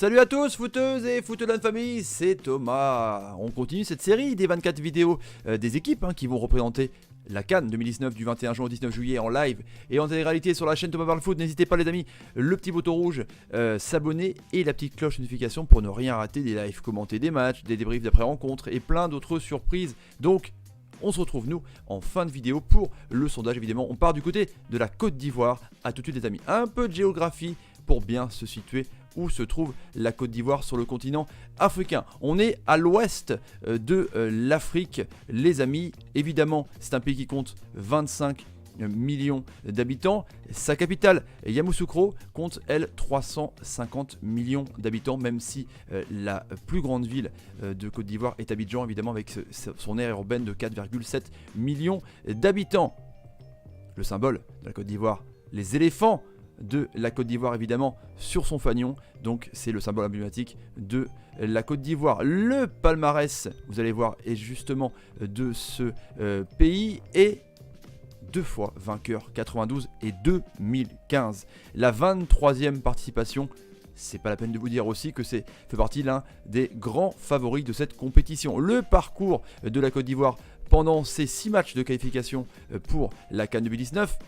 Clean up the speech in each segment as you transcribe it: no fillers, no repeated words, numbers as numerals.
Salut à tous, footeuses et footeux de la famille, c'est Thomas. On continue cette série des 24 vidéos des équipes qui vont représenter la CAN 2019 du 21 juin au 19 juillet en live et en télé-réalité sur la chaîne Thomas Parle Foot. N'hésitez pas les amis, le petit bouton rouge, s'abonner et la petite cloche de notification pour ne rien rater des lives commentés des matchs, des débriefs d'après rencontres et plein d'autres surprises. Donc on se retrouve nous en fin de vidéo pour le sondage. Évidemment on part du côté de la Côte d'Ivoire. A tout de suite les amis, un peu de géographie pour bien se situer où se trouve la Côte d'Ivoire sur le continent africain. On est à l'ouest de l'Afrique, les amis. Évidemment, c'est un pays qui compte 25 millions d'habitants. Sa capitale, Yamoussoukro, compte, elle, 350 millions d'habitants, même si la plus grande ville de Côte d'Ivoire est Abidjan, évidemment, avec son aire urbaine de 4,7 millions d'habitants. Le symbole de la Côte d'Ivoire, les éléphants de la Côte d'Ivoire évidemment sur son fanion, donc c'est le symbole emblématique de la Côte d'Ivoire. Le palmarès, vous allez voir, est justement de ce pays et deux fois vainqueur, 92 et 2015. La 23e participation, c'est pas la peine de vous dire aussi que c'est fait partie l'un des grands favoris de cette compétition. Le parcours de la Côte d'Ivoire pendant ces 6 matchs de qualification pour la CAN 2019,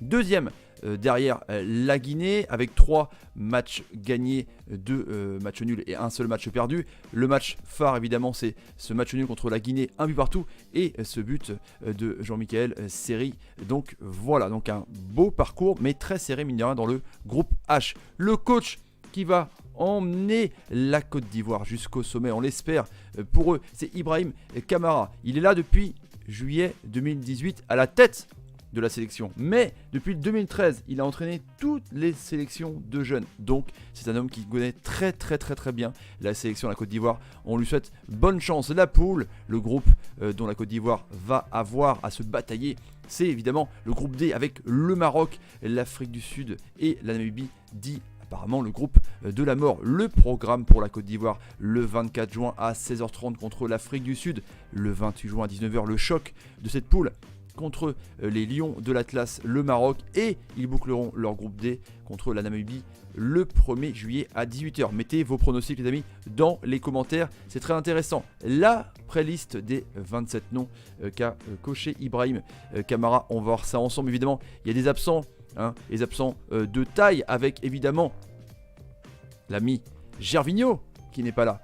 deuxième derrière la Guinée avec 3 matchs gagnés, 2 matchs nuls et un seul match perdu. Le match phare évidemment c'est ce match nul contre la Guinée, un but partout et ce but de Jean-Michel Seri. Donc voilà, donc un beau parcours mais très serré mine de rien dans le groupe H. Le coach qui va emmener la Côte d'Ivoire jusqu'au sommet, on l'espère pour eux, c'est Ibrahim Kamara. Il est là depuis juillet 2018 à la tête de la sélection, mais depuis 2013 il a entraîné toutes les sélections de jeunes, donc c'est un homme qui connaît très bien la sélection de la Côte d'Ivoire. On lui souhaite bonne chance. La poule, le groupe dont la Côte d'Ivoire va avoir à se batailler, c'est évidemment le groupe D avec le Maroc, l'Afrique du Sud et la Namibie, dit apparemment le groupe de la mort. Le programme pour la Côte d'Ivoire, le 24 juin à 16h30 contre l'Afrique du Sud, le 28 juin à 19h le choc de cette poule contre les Lions de l'Atlas, le Maroc, et ils boucleront leur groupe D contre la Namibie le 1er juillet à 18h. Mettez vos pronostics les amis dans les commentaires, c'est très intéressant. La pré-liste des 27 noms qu'a coché Ibrahim Kamara, on va voir ça ensemble évidemment. Il y a des absents, les absents de taille avec évidemment l'ami Gervinho qui n'est pas là,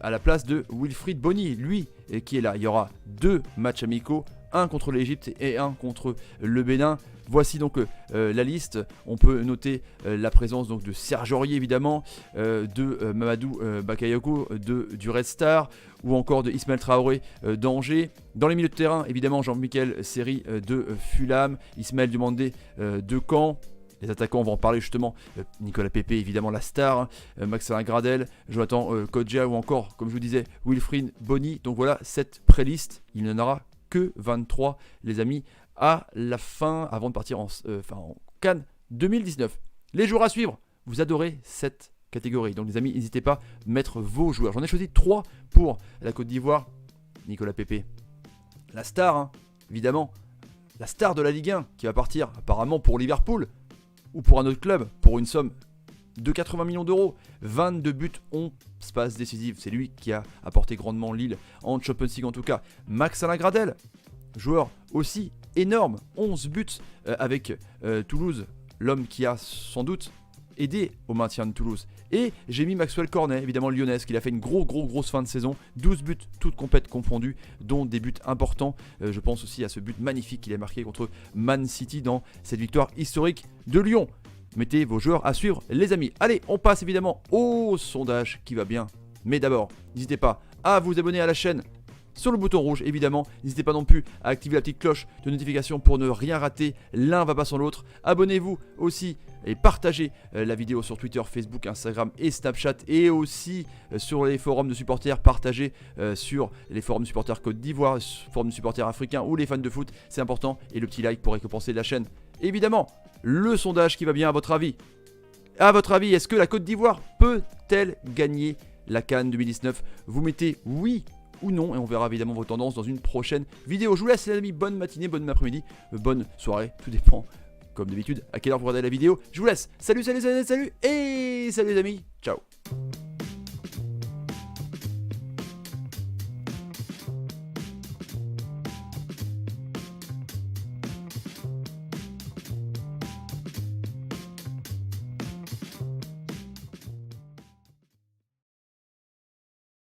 à la place de Wilfried Bony, lui qui est là. Il y aura 2 matchs amicaux, un contre l'Égypte et un contre le Bénin. Voici donc la liste. On peut noter la présence donc de Serge Aurier évidemment, de Mamadou Bakayoko du Red Star, ou encore de Ismaël Traoré d'Angers. Dans les milieux de terrain évidemment Jean-Michel Seri de Fulham, Ismaël Diomandé de Caen. Les attaquants, on va en parler justement, Nicolas Pepe évidemment la star, Maxime Gradel, Jonathan Kodja ou encore comme je vous disais Wilfried Bony. Donc voilà cette pré-liste, il n'y en aura que 23 les amis à la fin avant de partir en CAN 2019. Les joueurs à suivre, vous adorez cette catégorie, donc les amis n'hésitez pas à mettre vos joueurs. J'en ai choisi 3 pour la Côte d'Ivoire. Nicolas Pepe, la star évidemment, la star de la Ligue 1 qui va partir apparemment pour Liverpool ou pour un autre club pour une somme de 80 millions d'euros. 22 buts, 11 passes décisives. C'est lui qui a apporté grandement Lille en Champions League en tout cas. Maxime Gradel, joueur aussi énorme, 11 buts avec Toulouse, l'homme qui a sans doute aidé au maintien de Toulouse. Et j'ai mis Maxwell Cornet, évidemment lyonnaise, qui a fait une grosse fin de saison, 12 buts, toutes compètes confondues, dont des buts importants. Je pense aussi à ce but magnifique qu'il a marqué contre Man City dans cette victoire historique de Lyon. Mettez vos joueurs à suivre les amis. Allez, on passe évidemment au sondage qui va bien. Mais d'abord, n'hésitez pas à vous abonner à la chaîne sur le bouton rouge évidemment. N'hésitez pas non plus à activer la petite cloche de notification pour ne rien rater. L'un va pas sans l'autre. Abonnez-vous aussi et partagez la vidéo sur Twitter, Facebook, Instagram et Snapchat. Et aussi sur les forums de supporters. Partagez sur les forums de supporters Côte d'Ivoire, forums de supporters africains ou les fans de foot. C'est important. Et le petit like pour récompenser la chaîne. Évidemment, le sondage qui va bien à votre avis. À votre avis, est-ce que la Côte d'Ivoire peut-elle gagner la CAN 2019? Vous mettez oui ou non et on verra évidemment vos tendances dans une prochaine vidéo. Je vous laisse les amis, bonne matinée, bonne après-midi, bonne soirée, tout dépend comme d'habitude à quelle heure vous regardez la vidéo. Je vous laisse, salut et salut les amis, ciao.